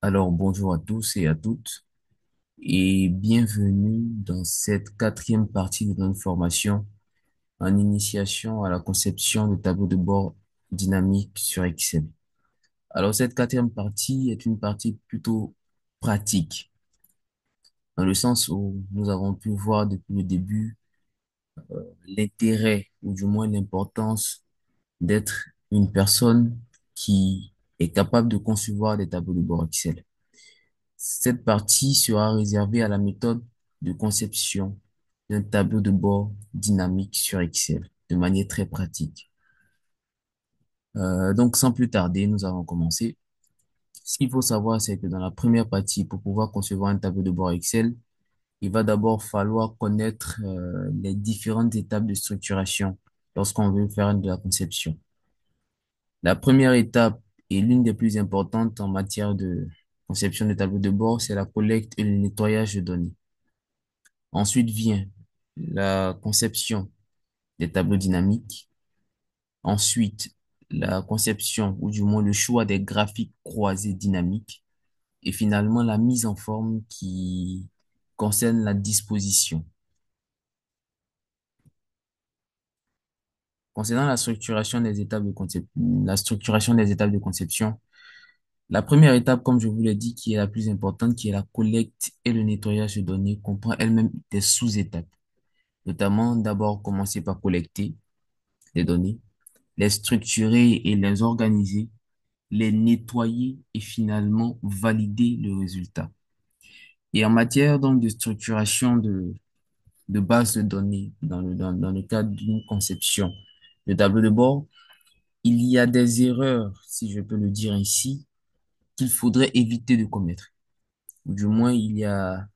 Alors, bonjour à tous et à toutes et bienvenue dans cette quatrième partie de notre formation en initiation à la conception de tableaux de bord dynamiques sur Excel. Alors, cette quatrième partie est une partie plutôt pratique, dans le sens où nous avons pu voir depuis le début l'intérêt ou du moins l'importance d'être une personne qui est capable de concevoir des tableaux de bord Excel. Cette partie sera réservée à la méthode de conception d'un tableau de bord dynamique sur Excel de manière très pratique. Donc, sans plus tarder, nous allons commencer. Ce qu'il faut savoir, c'est que dans la première partie, pour pouvoir concevoir un tableau de bord Excel, il va d'abord falloir connaître les différentes étapes de structuration lorsqu'on veut faire de la conception. La première étape et l'une des plus importantes en matière de conception de tableau de bord, c'est la collecte et le nettoyage de données. Ensuite vient la conception des tableaux dynamiques. Ensuite, la conception ou du moins le choix des graphiques croisés dynamiques. Et finalement, la mise en forme qui concerne la disposition. Concernant la structuration des étapes de conception, la première étape, comme je vous l'ai dit, qui est la plus importante, qui est la collecte et le nettoyage de données, comprend elle-même des sous-étapes. Notamment, d'abord, commencer par collecter les données, les structurer et les organiser, les nettoyer et finalement valider le résultat. Et en matière donc de structuration de bases de données dans le cadre d'une conception de tableau de bord, il y a des erreurs, si je peux le dire ainsi, qu'il faudrait éviter de commettre. Ou du moins, il y a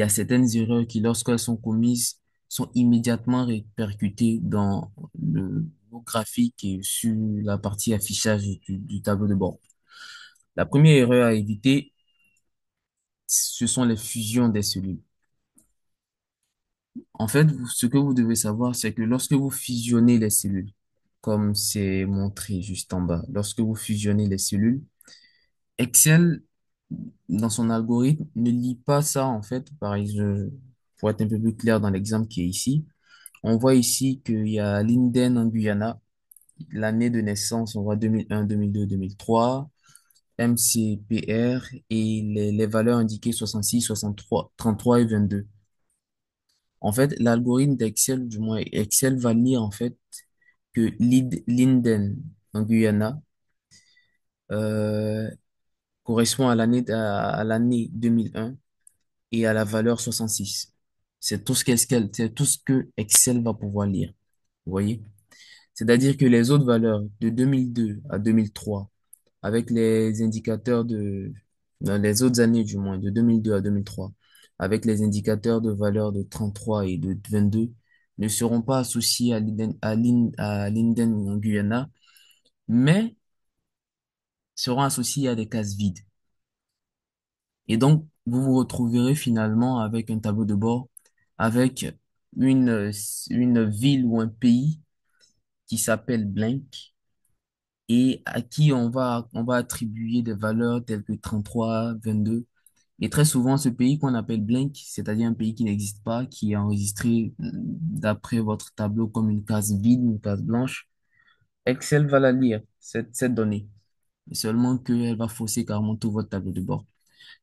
certaines erreurs qui, lorsqu'elles sont commises, sont immédiatement répercutées dans le graphique et sur la partie affichage du tableau de bord. La première erreur à éviter, ce sont les fusions des cellules. En fait, ce que vous devez savoir, c'est que lorsque vous fusionnez les cellules, comme c'est montré juste en bas, lorsque vous fusionnez les cellules, Excel, dans son algorithme, ne lit pas ça, en fait. Par exemple, pour être un peu plus clair dans l'exemple qui est ici, on voit ici qu'il y a Linden en Guyana, l'année de naissance, on voit 2001, 2002, 2003, MCPR et les valeurs indiquées 66, 63, 33 et 22. En fait, l'algorithme d'Excel, du moins Excel va lire en fait que Linden en Guyana euh, correspond à l'année 2001 et à la valeur 66. C'est tout ce que Excel va pouvoir lire. Vous voyez? C'est-à-dire que les autres valeurs de 2002 à 2003, avec les indicateurs dans les autres années du moins, de 2002 à 2003, avec les indicateurs de valeur de 33 et de 22, ne seront pas associés à Linden ou en Guyana, mais seront associés à des cases vides. Et donc, vous vous retrouverez finalement avec un tableau de bord avec une ville ou un pays qui s'appelle blank et à qui on va attribuer des valeurs telles que 33, 22. Et très souvent, ce pays qu'on appelle blank, c'est-à-dire un pays qui n'existe pas, qui est enregistré d'après votre tableau comme une case vide, une case blanche, Excel va la lire, cette donnée. Mais seulement qu'elle va fausser carrément tout votre tableau de bord.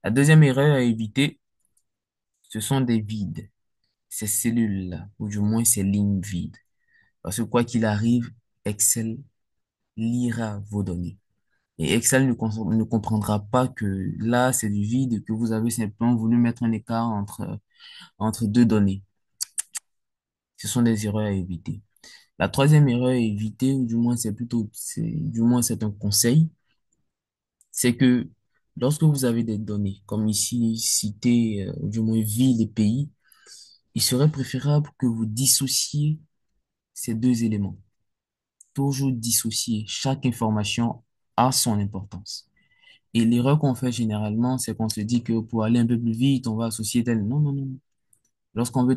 La deuxième erreur à éviter, ce sont des vides, ces cellules-là, ou du moins ces lignes vides. Parce que quoi qu'il arrive, Excel lira vos données. Et Excel ne comprendra pas que là, c'est du vide, que vous avez simplement voulu mettre un écart entre deux données. Ce sont des erreurs à éviter. La troisième erreur à éviter, ou du moins du moins c'est un conseil, c'est que lorsque vous avez des données, comme ici cité, du moins ville et pays, il serait préférable que vous dissociez ces deux éléments. Toujours dissocier. Chaque information a son importance. Et l'erreur qu'on fait généralement, c'est qu'on se dit que pour aller un peu plus vite, on va associer tel. Non, non, non. Lorsqu'on veut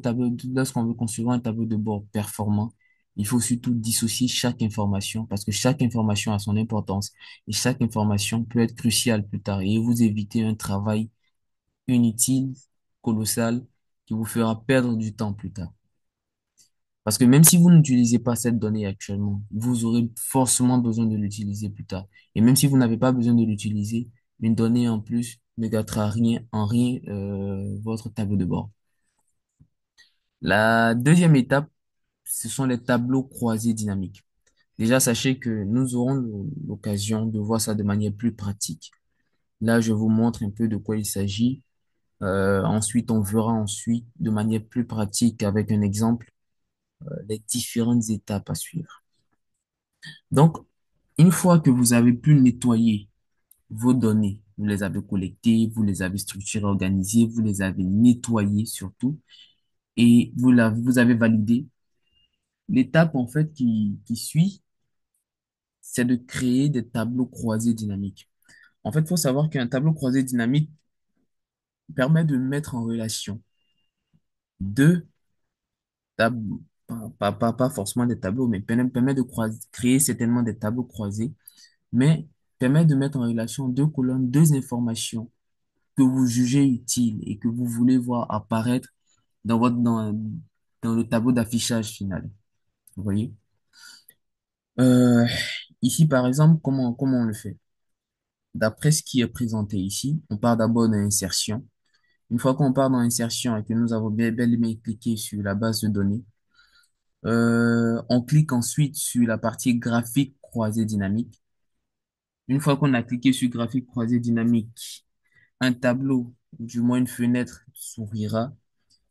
concevoir un tableau de bord performant, Il faut surtout dissocier chaque information parce que chaque information a son importance et chaque information peut être cruciale plus tard et vous éviter un travail inutile, colossal, qui vous fera perdre du temps plus tard. Parce que même si vous n'utilisez pas cette donnée actuellement, vous aurez forcément besoin de l'utiliser plus tard. Et même si vous n'avez pas besoin de l'utiliser, une donnée en plus ne gâtera rien, en rien, votre tableau de bord. La deuxième étape, ce sont les tableaux croisés dynamiques. Déjà, sachez que nous aurons l'occasion de voir ça de manière plus pratique. Là, je vous montre un peu de quoi il s'agit. Ensuite, on verra ensuite de manière plus pratique avec un exemple les différentes étapes à suivre. Donc, une fois que vous avez pu nettoyer vos données, vous les avez collectées, vous les avez structurées, organisées, vous les avez nettoyées surtout, et vous avez validé, l'étape en fait qui suit, c'est de créer des tableaux croisés dynamiques. En fait, il faut savoir qu'un tableau croisé dynamique permet de mettre en relation deux tableaux, pas forcément des tableaux, mais permet de créer certainement des tableaux croisés, mais permet de mettre en relation deux colonnes, deux informations que vous jugez utiles et que vous voulez voir apparaître dans le tableau d'affichage final. Vous voyez? Euh, Ici, par exemple, comment on le fait? D'après ce qui est présenté ici, on part d'abord dans l'insertion. Une fois qu'on part dans l'insertion et que nous avons bel et bien cliqué sur la base de données, on clique ensuite sur la partie graphique croisée dynamique. Une fois qu'on a cliqué sur graphique croisée dynamique, un tableau, ou du moins une fenêtre s'ouvrira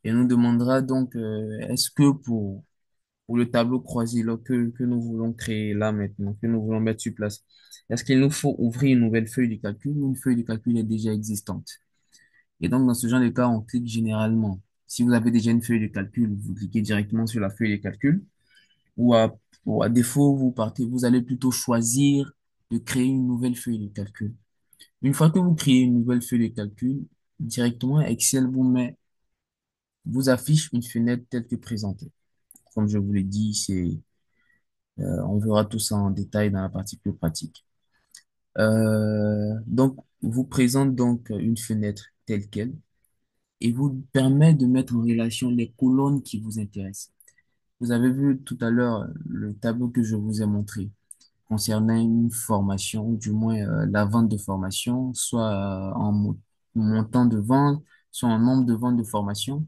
et nous demandera donc est-ce que pour le tableau croisé là, que nous voulons créer là maintenant, que nous voulons mettre sur place, est-ce qu'il nous faut ouvrir une nouvelle feuille de calcul ou une feuille de calcul est déjà existante? Et donc dans ce genre de cas, on clique généralement. Si vous avez déjà une feuille de calcul, vous cliquez directement sur la feuille de calcul ou ou à défaut, vous allez plutôt choisir de créer une nouvelle feuille de calcul. Une fois que vous créez une nouvelle feuille de calcul, directement Excel vous affiche une fenêtre telle que présentée. Comme je vous l'ai dit, on verra tout ça en détail dans la partie plus pratique. Donc, vous présente donc une fenêtre telle quelle et vous permet de mettre en relation les colonnes qui vous intéressent. Vous avez vu tout à l'heure le tableau que je vous ai montré concernant une formation, ou du moins la vente de formation, soit montant de vente, soit en nombre de ventes de formation.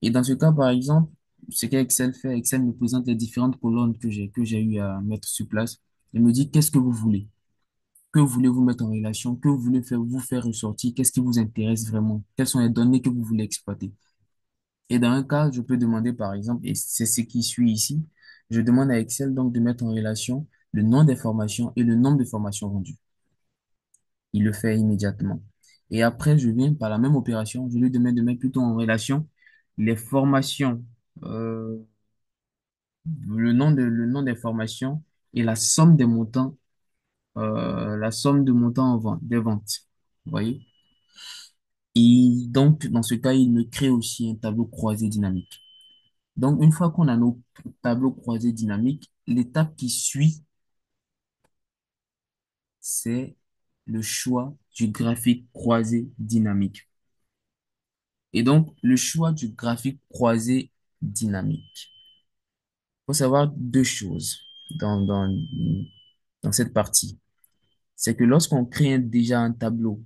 Et dans ce cas, par exemple, ce qu'Excel fait, Excel me présente les différentes colonnes que j'ai eu à mettre sur place. Il me dit qu'est-ce que vous voulez? Que voulez-vous mettre en relation? Que voulez vous faire ressortir? Qu'est-ce qui vous intéresse vraiment? Quelles sont les données que vous voulez exploiter? Et dans un cas, je peux demander, par exemple, et c'est ce qui suit ici, je demande à Excel donc de mettre en relation le nom des formations et le nombre de formations vendues. Il le fait immédiatement. Et après, je viens par la même opération, je lui demande de mettre plutôt en relation les formations, euh, le nom des formations et la somme de montants en vente, des ventes. Vous voyez? Et donc, dans ce cas, il me crée aussi un tableau croisé dynamique. Donc, une fois qu'on a nos tableaux croisés dynamiques, l'étape qui suit, c'est le choix du graphique croisé dynamique. Et donc, le choix du graphique croisé dynamique. Il faut savoir deux choses dans cette partie. C'est que lorsqu'on crée déjà un tableau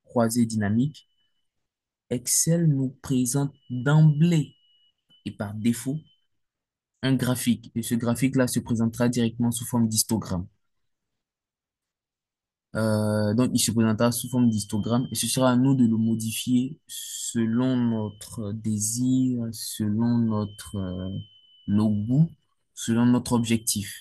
croisé dynamique, Excel nous présente d'emblée et par défaut un graphique. Et ce graphique-là se présentera directement sous forme d'histogramme. Donc, il se présentera sous forme d'histogramme et ce sera à nous de le modifier selon notre désir, selon nos goûts, selon notre objectif.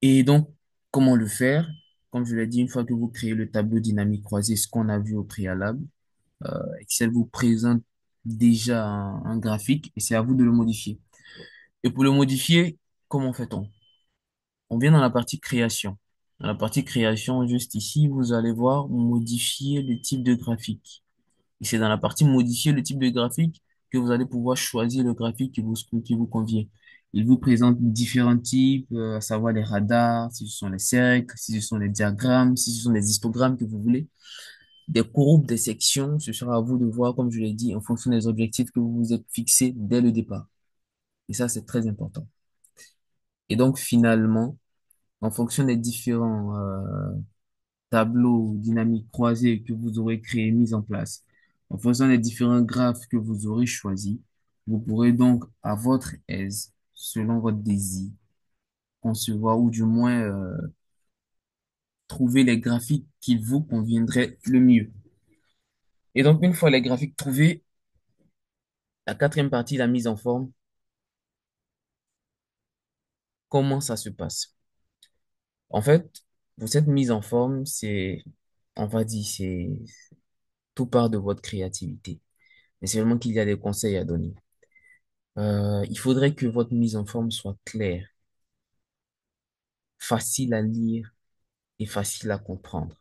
Et donc, comment le faire? Comme je l'ai dit, une fois que vous créez le tableau dynamique croisé, ce qu'on a vu au préalable, Excel vous présente déjà un graphique et c'est à vous de le modifier. Et pour le modifier, comment fait-on? On vient dans la partie création. Dans la partie création, juste ici, vous allez voir modifier le type de graphique. Et c'est dans la partie modifier le type de graphique que vous allez pouvoir choisir le graphique qui vous convient. Il vous présente différents types, à savoir les radars, si ce sont les cercles, si ce sont les diagrammes, si ce sont les histogrammes que vous voulez, des courbes, des sections. Ce sera à vous de voir, comme je l'ai dit, en fonction des objectifs que vous vous êtes fixés dès le départ. Et ça, c'est très important. Et donc, finalement, en fonction des différents tableaux dynamiques croisés que vous aurez créés, mis en place, en fonction des différents graphes que vous aurez choisis, vous pourrez donc, à votre aise, selon votre désir, concevoir ou du moins trouver les graphiques qui vous conviendraient le mieux. Et donc, une fois les graphiques trouvés, la quatrième partie, la mise en forme, comment ça se passe? En fait, pour cette mise en forme, on va dire, tout part de votre créativité. Mais c'est vraiment qu'il y a des conseils à donner. Il faudrait que votre mise en forme soit claire, facile à lire et facile à comprendre.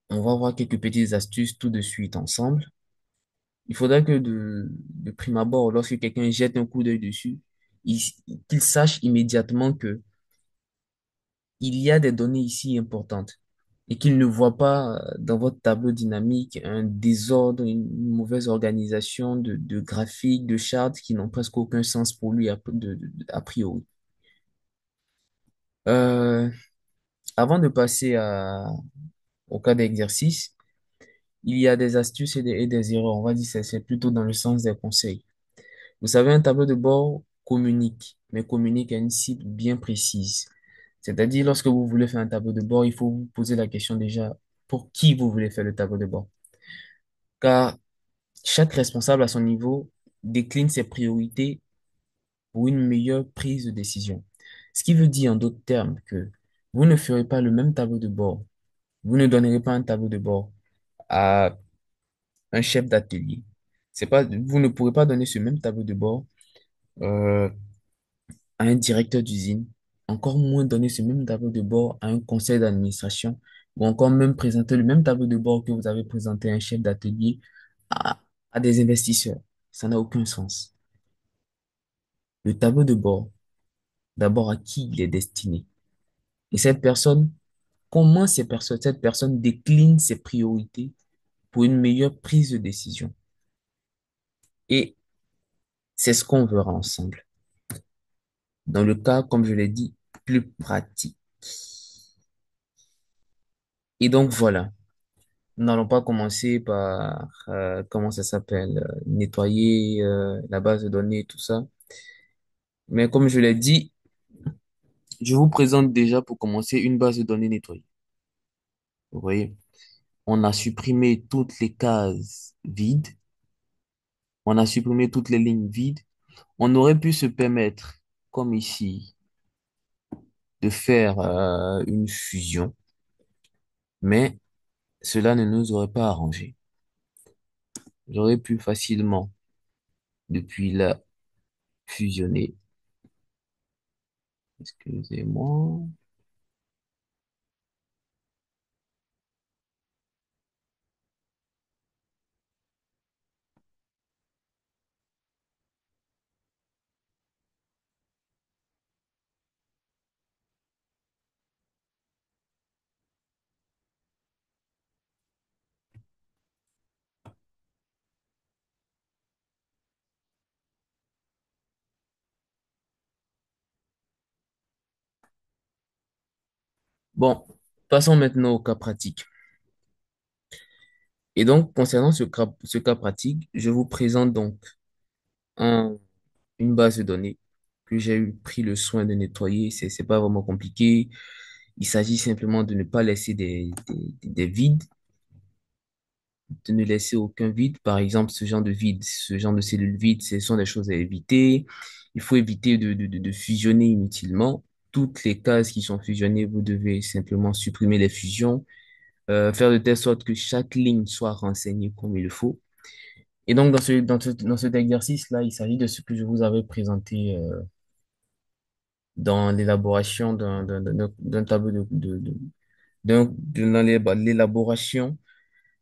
On va voir quelques petites astuces tout de suite ensemble. Il faudrait que de prime abord, lorsque quelqu'un jette un coup d'œil dessus, il- qu'il sache immédiatement que il y a des données ici importantes et qu'il ne voit pas dans votre tableau dynamique un désordre, une mauvaise organisation de graphiques, de charts qui n'ont presque aucun sens pour lui a priori. Euh, Avant de passer au cas d'exercice, il y a des astuces et des erreurs. On va dire que c'est plutôt dans le sens des conseils. Vous savez, un tableau de bord communique, mais communique à une cible bien précise. C'est-à-dire, lorsque vous voulez faire un tableau de bord, il faut vous poser la question déjà, pour qui vous voulez faire le tableau de bord? Car chaque responsable à son niveau décline ses priorités pour une meilleure prise de décision. Ce qui veut dire en d'autres termes que vous ne ferez pas le même tableau de bord. Vous ne donnerez pas un tableau de bord à un chef d'atelier. C'est pas, vous ne pourrez pas donner ce même tableau de bord euh, à un directeur d'usine, encore moins donner ce même tableau de bord à un conseil d'administration, ou encore même présenter le même tableau de bord que vous avez présenté à un chef d'atelier à, à des investisseurs. Ça n'a aucun sens. Le tableau de bord, d'abord à qui il est destiné. Et cette personne, comment cette personne décline ses priorités pour une meilleure prise de décision. Et c'est ce qu'on verra ensemble. Dans le cas, comme je l'ai dit, plus pratique. Et donc voilà, nous n'allons pas commencer par, comment ça s'appelle, nettoyer la base de données, tout ça. Mais comme je l'ai dit, je vous présente déjà pour commencer une base de données nettoyée. Vous voyez, on a supprimé toutes les cases vides, on a supprimé toutes les lignes vides. On aurait pu se permettre, comme ici, de faire une fusion, mais cela ne nous aurait pas arrangé. J'aurais pu facilement, depuis là, fusionner. Excusez-moi. Bon, passons maintenant au cas pratique. Et donc, concernant ce cas pratique, je vous présente donc un- une base de données que j'ai pris le soin de nettoyer. C'est pas vraiment compliqué. Il s'agit simplement de ne pas laisser des vides, de ne laisser aucun vide. Par exemple, ce genre de vide, ce genre de cellules vides, ce sont des choses à éviter. Il faut éviter de fusionner inutilement. Toutes les cases qui sont fusionnées, vous devez simplement supprimer les fusions, faire de telle sorte que chaque ligne soit renseignée comme il le faut. Et donc, dans cet exercice-là, il s'agit de ce que je vous avais présenté dans l'élaboration d'un tableau dans l'élaboration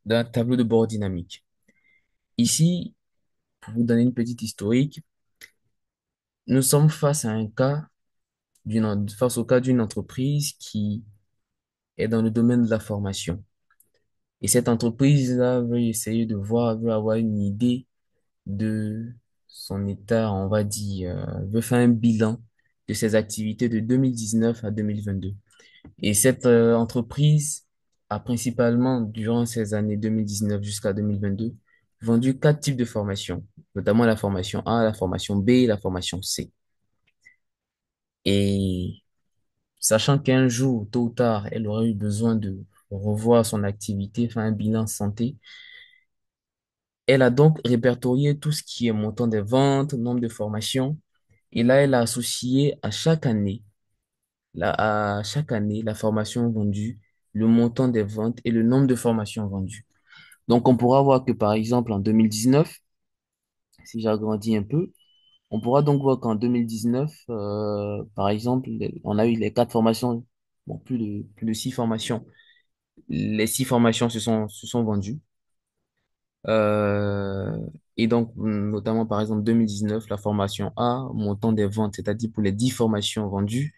d'un tableau de bord dynamique. Ici, pour vous donner une petite historique, nous sommes face à un cas face au cas d'une entreprise qui est dans le domaine de la formation. Et cette entreprise-là veut essayer de voir, veut avoir une idée de son état, on va dire, veut faire un bilan de ses activités de 2019 à 2022. Et cette entreprise a principalement, durant ces années 2019 jusqu'à 2022, vendu quatre types de formations, notamment la formation A, la formation B et la formation C. Et sachant qu'un jour, tôt ou tard, elle aurait eu besoin de revoir son activité, faire un bilan santé, elle a donc répertorié tout ce qui est montant des ventes, nombre de formations, et là, elle a associé à chaque année, la formation vendue, le montant des ventes et le nombre de formations vendues. Donc, on pourra voir que, par exemple, en 2019, si j'agrandis un peu, on pourra donc voir qu'en 2019, par exemple, on a eu les quatre formations, bon, plus de six formations. Les six formations se sont vendues. Euh, et donc, notamment, par exemple, 2019, la formation A, montant des ventes, c'est-à-dire pour les 10 formations vendues,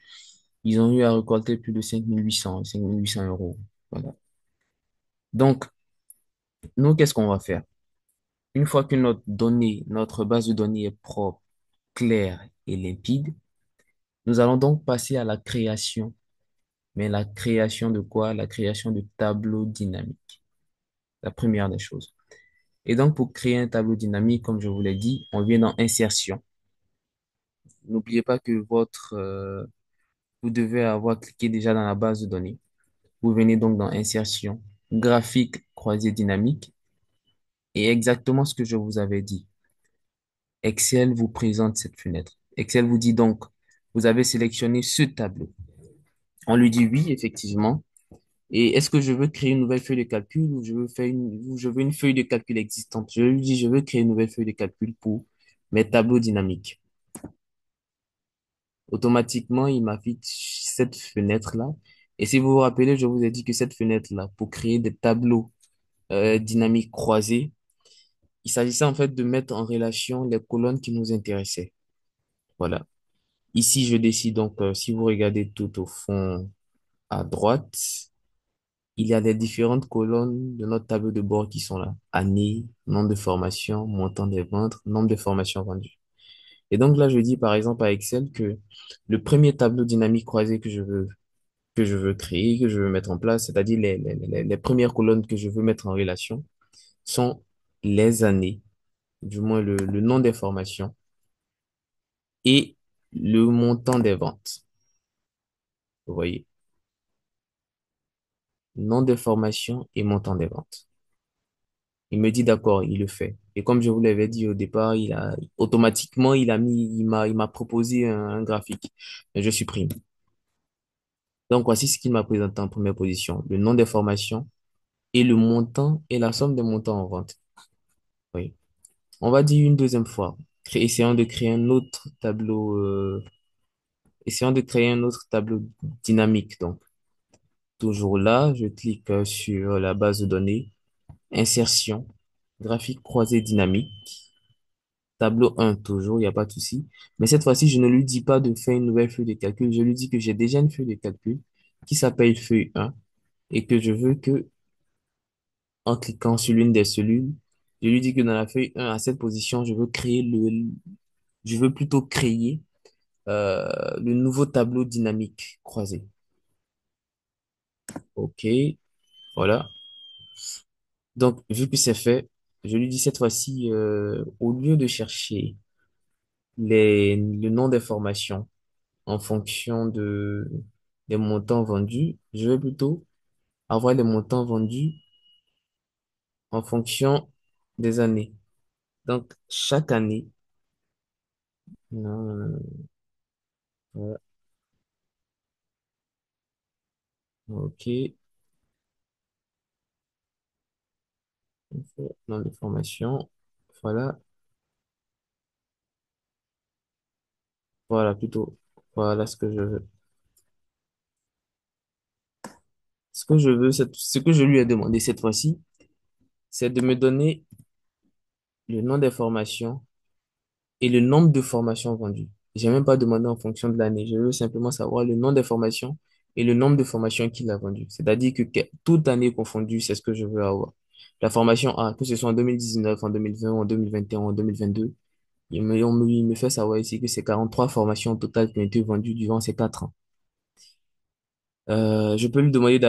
ils ont eu à récolter plus de 5 800 euros. Voilà. Donc, nous, qu'est-ce qu'on va faire? Une fois que notre base de données est propre, claire et limpide, nous allons donc passer à la création. Mais la création de quoi? La création de tableaux dynamiques. La première des choses. Et donc, pour créer un tableau dynamique, comme je vous l'ai dit, on vient dans insertion. N'oubliez pas que vous devez avoir cliqué déjà dans la base de données. Vous venez donc dans insertion, graphique croisé dynamique et exactement ce que je vous avais dit. Excel vous présente cette fenêtre. Excel vous dit donc, vous avez sélectionné ce tableau. On lui dit oui, effectivement. Et est-ce que je veux créer une nouvelle feuille de calcul ou ou je veux une feuille de calcul existante? Je lui dis, je veux créer une nouvelle feuille de calcul pour mes tableaux dynamiques. Automatiquement, il m'affiche cette fenêtre-là. Et si vous vous rappelez, je vous ai dit que cette fenêtre-là, pour créer des tableaux dynamiques croisés, il s'agissait en fait de mettre en relation les colonnes qui nous intéressaient. Voilà. Ici, je décide donc, si vous regardez tout au fond à droite, il y a les différentes colonnes de notre tableau de bord qui sont là. Année, nombre de formations, montant des ventes, nombre de formations vendues. Et donc là, je dis par exemple à Excel que le premier tableau dynamique croisé que je veux créer, que je veux mettre en place, c'est-à-dire les premières colonnes que je veux mettre en relation, sont les années, du moins le nom des formations et le montant des ventes. Vous voyez, nom des formations et montant des ventes. Il me dit d'accord, il le fait. Et comme je vous l'avais dit au départ, automatiquement, il m'a proposé un graphique. Je supprime. Donc, voici ce qu'il m'a présenté en première position. Le nom des formations et le montant et la somme des montants en vente. Oui. On va dire une deuxième fois. Essayons de créer un autre tableau, essayons de créer un autre tableau dynamique. Donc, toujours là, je clique sur la base de données, insertion, graphique croisé dynamique. Tableau 1, toujours, il n'y a pas de souci. Mais cette fois-ci, je ne lui dis pas de faire une nouvelle feuille de calcul. Je lui dis que j'ai déjà une feuille de calcul qui s'appelle feuille 1 et que je veux que, en cliquant sur l'une des cellules, je lui dis que dans la feuille 1, à cette position, je veux plutôt créer le nouveau tableau dynamique croisé. OK, voilà. Donc, vu que c'est fait, je lui dis cette fois-ci, au lieu de chercher le nom des formations, en fonction des montants vendus, je vais plutôt avoir les montants vendus en fonction des années. Donc, chaque année, non, non, non, non, voilà, ok, dans les formations, voilà, voilà, plutôt, voilà ce que je veux. Ce que je veux, ce que je lui ai demandé cette fois-ci, c'est de me donner le nom des formations et le nombre de formations vendues. J'ai même pas demandé en fonction de l'année. Je veux simplement savoir le nom des formations et le nombre de formations qu'il a vendues. C'est-à-dire que toute année confondue, c'est ce que je veux avoir. La formation A, que ce soit en 2019, en 2020, en 2021, en 2022, il me fait savoir ici que c'est 43 formations au total qui ont été vendues durant ces 4 ans. Je peux lui demander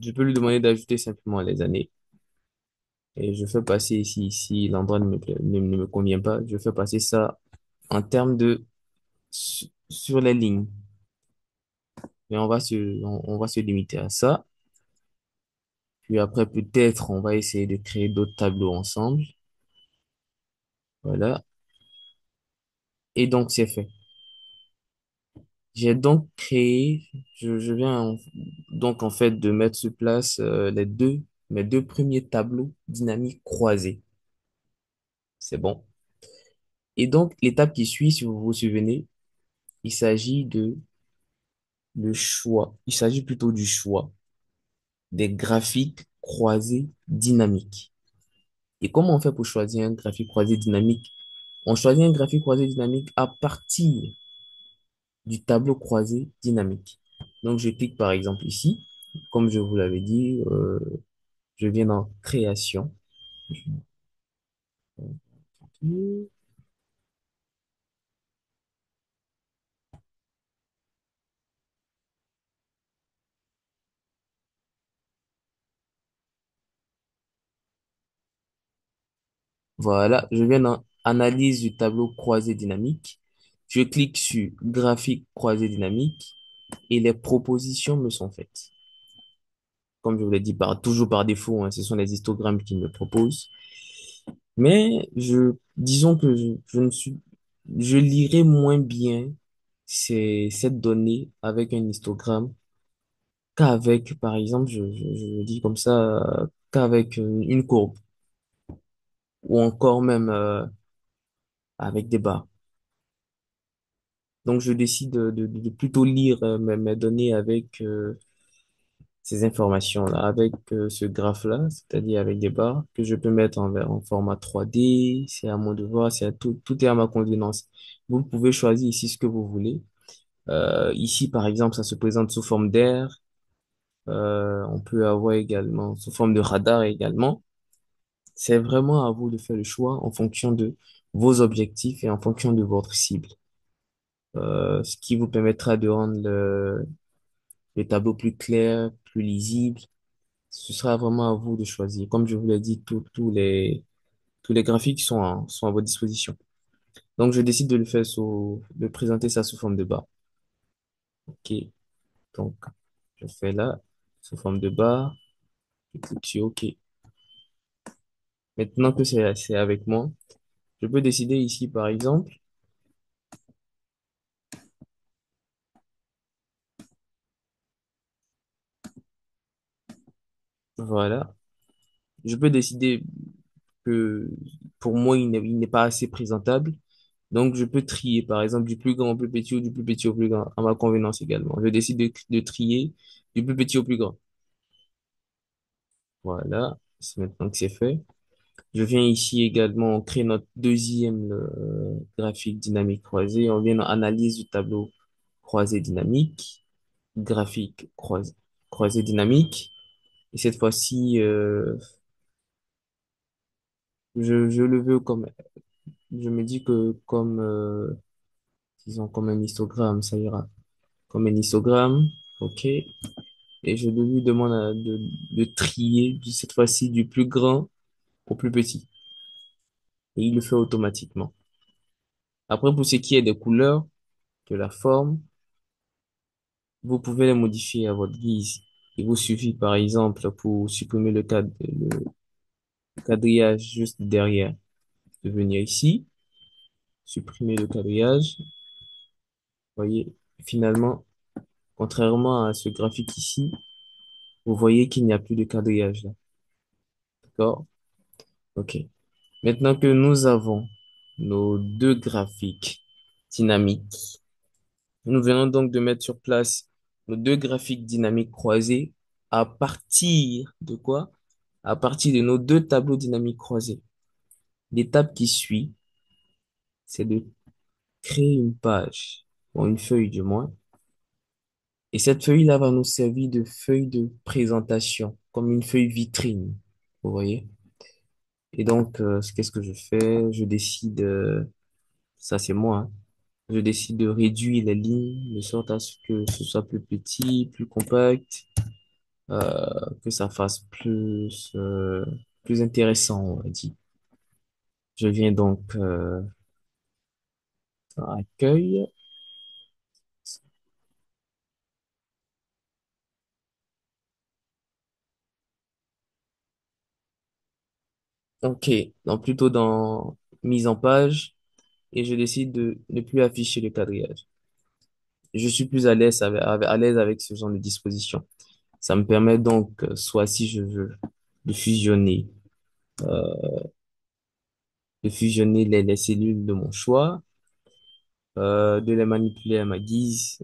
je peux lui demander d'ajouter simplement les années. Et je fais passer ici, si l'endroit ne me convient pas, je fais passer ça en termes de sur les lignes. Mais on va se limiter à ça. Puis après, peut-être, on va essayer de créer d'autres tableaux ensemble. Voilà. Et donc, c'est fait. J'ai donc créé, je viens donc en fait de mettre sur place mes deux premiers tableaux dynamiques croisés. C'est bon. Et donc, l'étape qui suit, si vous vous souvenez, il s'agit de le choix. Il s'agit plutôt du choix des graphiques croisés dynamiques. Et comment on fait pour choisir un graphique croisé dynamique? On choisit un graphique croisé dynamique à partir du tableau croisé dynamique. Donc, je clique par exemple ici. Comme je vous l'avais dit, je viens dans création. Voilà, je viens dans analyse du tableau croisé dynamique. Je clique sur graphique croisé dynamique et les propositions me sont faites. Comme je vous l'ai dit, toujours par défaut, hein, ce sont les histogrammes qui me proposent. Mais disons que je lirai moins bien cette donnée avec un histogramme qu'avec, par exemple, je dis comme ça, qu'avec une courbe ou encore même avec des barres. Donc, je décide de plutôt lire mes données avec ces informations-là, avec ce graphe-là, c'est-à-dire avec des barres que je peux mettre en format 3D. C'est à moi de voir, tout est à ma convenance. Vous pouvez choisir ici ce que vous voulez. Ici, par exemple, ça se présente sous forme d'air. On peut avoir également sous forme de radar également. C'est vraiment à vous de faire le choix en fonction de vos objectifs et en fonction de votre cible. Ce qui vous permettra de rendre le tableau plus clair, plus lisible. Ce sera vraiment à vous de choisir. Comme je vous l'ai dit, tous les graphiques sont à votre disposition. Donc, je décide de présenter ça sous forme de barre. OK. Donc, je fais là, sous forme de barre. Je clique sur OK. Maintenant que c'est avec moi, je peux décider ici, par exemple, voilà. Je peux décider que pour moi, il n'est pas assez présentable. Donc, je peux trier, par exemple, du plus grand au plus petit ou du plus petit au plus grand, à ma convenance également. Je décide de trier du plus petit au plus grand. Voilà, c'est maintenant que c'est fait. Je viens ici également créer notre deuxième graphique dynamique croisé. On vient dans analyse du tableau croisé dynamique, graphique croisé dynamique. Et cette fois-ci, je le veux comme, je me dis que comme, disons comme un histogramme, ça ira. Comme un histogramme, ok. Et je lui demande de trier cette fois-ci du plus grand au plus petit. Et il le fait automatiquement. Après, pour ce qui est des couleurs, de la forme, vous pouvez les modifier à votre guise. Il vous suffit, par exemple, pour supprimer le quadrillage juste derrière, de venir ici, supprimer le quadrillage. Voyez, finalement, contrairement à ce graphique ici, vous voyez qu'il n'y a plus de quadrillage là. D'accord? OK. Maintenant que nous avons nos deux graphiques dynamiques, nous venons donc de mettre sur place nos deux graphiques dynamiques croisés à partir de quoi? À partir de nos deux tableaux dynamiques croisés, l'étape qui suit, c'est de créer une page, ou une feuille du moins. Et cette feuille-là va nous servir de feuille de présentation, comme une feuille vitrine. Vous voyez? Et donc, qu'est-ce que je fais? Je décide, ça c'est moi, hein. Je décide de réduire les lignes de sorte à ce que ce soit plus petit, plus compact, que ça fasse plus intéressant, on va dire. Je viens donc dans accueil. Ok, donc plutôt dans mise en page et je décide de ne plus afficher le quadrillage. Je suis plus à l'aise à l'aise avec ce genre de disposition. Ça me permet donc, soit si je veux, de fusionner, de fusionner les cellules de mon choix, de les manipuler à ma guise,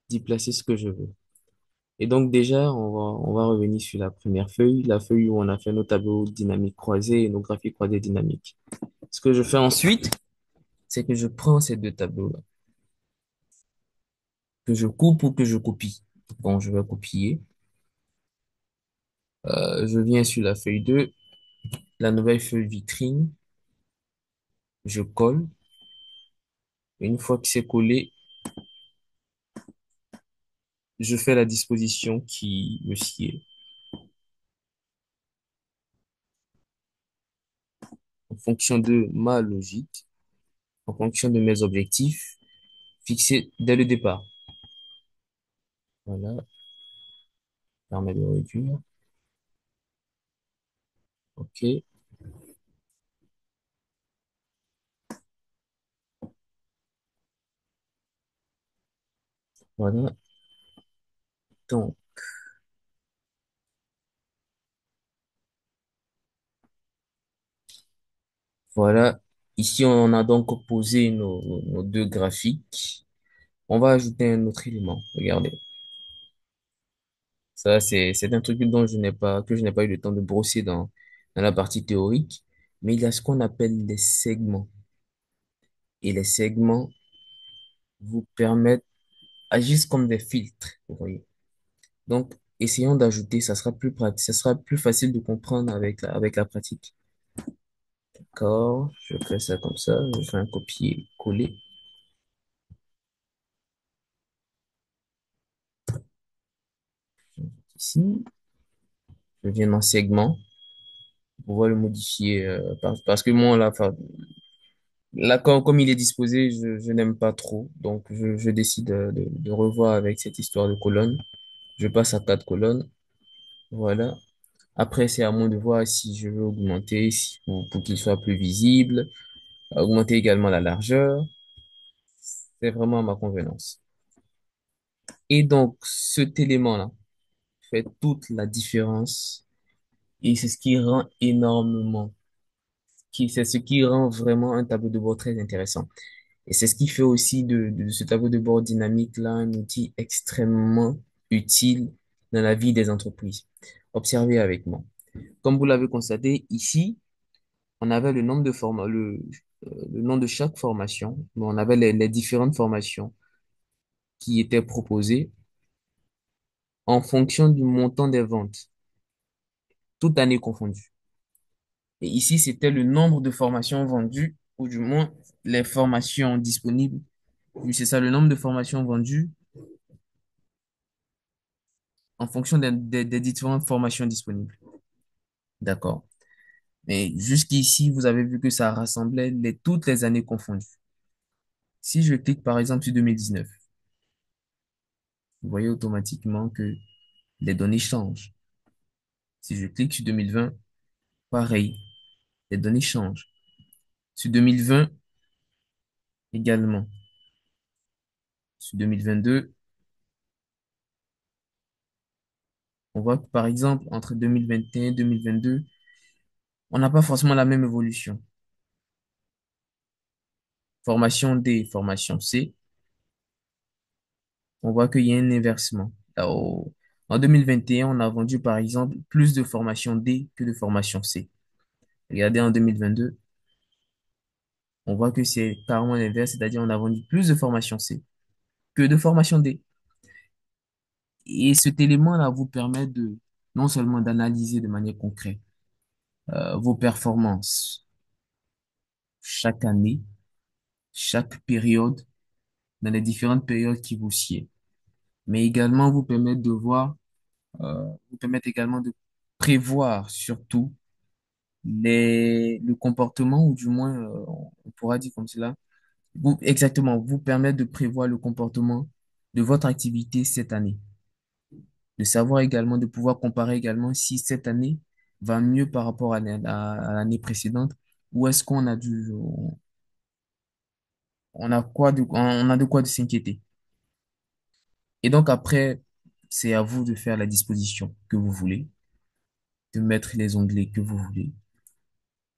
d'y placer ce que je veux. Et donc déjà, on va revenir sur la première feuille, la feuille où on a fait nos tableaux dynamiques croisés et nos graphiques croisés dynamiques. Ce que je fais ensuite, c'est que je prends ces deux tableaux-là, que je coupe ou que je copie. Bon, je vais copier. Je viens sur la feuille 2, la nouvelle feuille vitrine, je colle. Une fois que c'est collé, je fais la disposition qui me sied en fonction de ma logique, en fonction de mes objectifs fixés dès le départ. Voilà, permet de réduire. OK, voilà. Donc, voilà. Ici, on a donc posé nos deux graphiques. On va ajouter un autre élément. Regardez. Ça, c'est un truc que je n'ai pas eu le temps de brosser dans la partie théorique. Mais il y a ce qu'on appelle les segments. Et les segments vous permettent, agissent comme des filtres. Vous voyez. Donc, essayons d'ajouter, ça sera plus pratique, ça sera plus facile de comprendre avec la pratique. D'accord. Je fais ça comme ça. Je fais un copier-coller ici. Je viens dans segment pour pouvoir le modifier parce que moi, là, enfin, là comme il est disposé, je n'aime pas trop. Donc, je décide de revoir avec cette histoire de colonne. Je passe à quatre colonnes. Voilà. Après, c'est à moi de voir si je veux augmenter pour qu'il soit plus visible, augmenter également la largeur. C'est vraiment à ma convenance. Et donc, cet élément-là fait toute la différence et c'est ce qui rend c'est ce qui rend vraiment un tableau de bord très intéressant. Et c'est ce qui fait aussi de ce tableau de bord dynamique-là un outil extrêmement utile dans la vie des entreprises. Observez avec moi. Comme vous l'avez constaté, ici, on avait le nom de chaque formation. Bon, on avait les différentes formations qui étaient proposées en fonction du montant des ventes, toute année confondue. Et ici, c'était le nombre de formations vendues, ou du moins les formations disponibles. Oui, c'est ça, le nombre de formations vendues en fonction des différentes formations disponibles. D'accord. Mais jusqu'ici, vous avez vu que ça rassemblait toutes les années confondues. Si je clique par exemple sur 2019, vous voyez automatiquement que les données changent. Si je clique sur 2020, pareil, les données changent. Sur 2020 également. Sur 2022, on voit que par exemple, entre 2021 et 2022, on n'a pas forcément la même évolution. Formation D, formation C, on voit qu'il y a un inversement. En 2021, on a vendu, par exemple, plus de formations D que de formations C. Regardez en 2022, on voit que c'est carrément l'inverse, c'est-à-dire on a vendu plus de formations C que de formations D. Et cet élément-là vous permet de non seulement d'analyser de manière concrète vos performances chaque année, chaque période, dans les différentes périodes qui vous sied, mais également vous permettre de voir, vous permettre également de prévoir surtout le comportement, ou du moins, on pourra dire comme cela, exactement, vous permettre de prévoir le comportement de votre activité cette année, de savoir également, de pouvoir comparer également si cette année va mieux par rapport à l'année précédente, ou est-ce qu'on a on a de quoi de s'inquiéter. Et donc après, c'est à vous de faire la disposition que vous voulez, de mettre les onglets que vous voulez,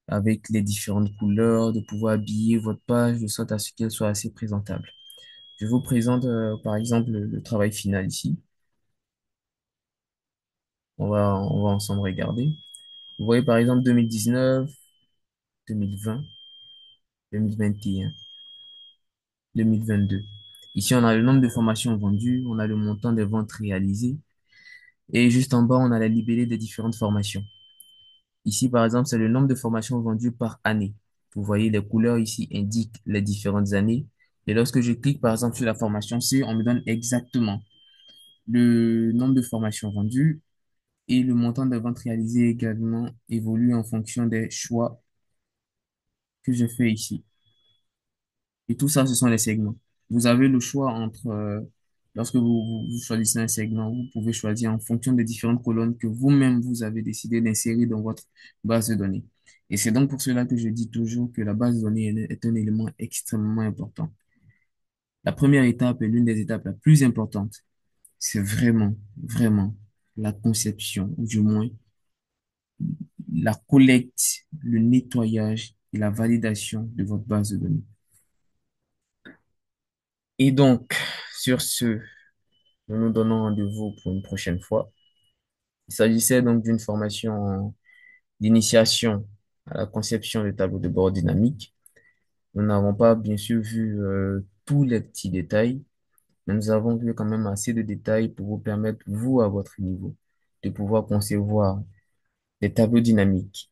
avec les différentes couleurs, de pouvoir habiller votre page de sorte à ce qu'elle soit assez présentable. Je vous présente par exemple le travail final ici. On va ensemble regarder. Vous voyez par exemple 2019, 2020, 2021, 2022. Ici, on a le nombre de formations vendues, on a le montant des ventes réalisées et juste en bas, on a la libellé des différentes formations. Ici, par exemple, c'est le nombre de formations vendues par année. Vous voyez, les couleurs ici indiquent les différentes années. Et lorsque je clique, par exemple, sur la formation C, on me donne exactement le nombre de formations vendues et le montant de ventes réalisées également évolue en fonction des choix que je fais ici. Et tout ça, ce sont les segments. Vous avez le choix entre, lorsque vous choisissez un segment, vous pouvez choisir en fonction des différentes colonnes que vous-même vous avez décidé d'insérer dans votre base de données. Et c'est donc pour cela que je dis toujours que la base de données est un élément extrêmement important. La première étape est l'une des étapes la plus importantes. C'est vraiment la conception, ou du moins la collecte, le nettoyage et la validation de votre base de données. Et donc, sur ce, nous nous donnons rendez-vous pour une prochaine fois. Il s'agissait donc d'une formation d'initiation à la conception de tableaux de bord dynamiques. Nous n'avons pas bien sûr vu tous les petits détails, mais nous avons vu quand même assez de détails pour vous permettre, vous, à votre niveau, de pouvoir concevoir des tableaux dynamiques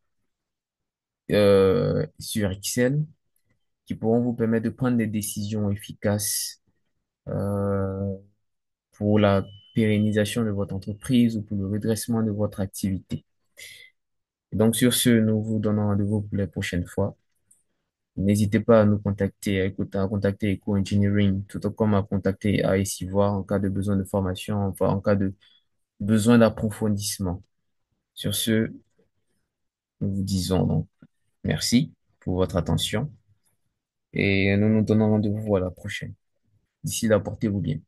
sur Excel qui pourront vous permettre de prendre des décisions efficaces euh, pour la pérennisation de votre entreprise ou pour le redressement de votre activité. Donc, sur ce, nous vous donnons rendez-vous pour les prochaines fois. N'hésitez pas à nous contacter, à contacter Eco Engineering, tout comme à contacter AS Ivoire en cas de besoin de formation, enfin, en cas de besoin d'approfondissement. Sur ce, nous vous disons donc merci pour votre attention et nous nous donnons rendez-vous à la prochaine. D'ici là, portez-vous bien.